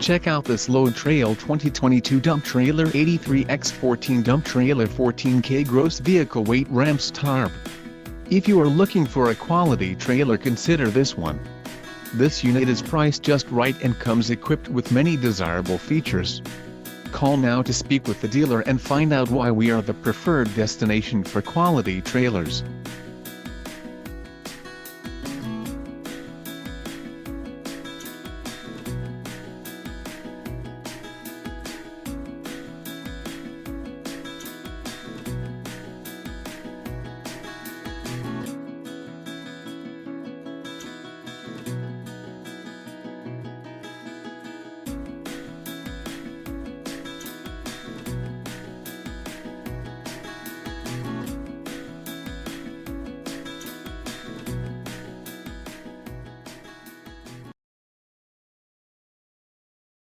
Check out this Load Trail 2022 dump trailer 83x14 dump trailer 14K gross vehicle weight ramps tarp. If you are looking for a quality trailer, consider this one. This unit is priced just right and comes equipped with many desirable features. Call now to speak with the dealer and find out why we are the preferred destination for quality trailers.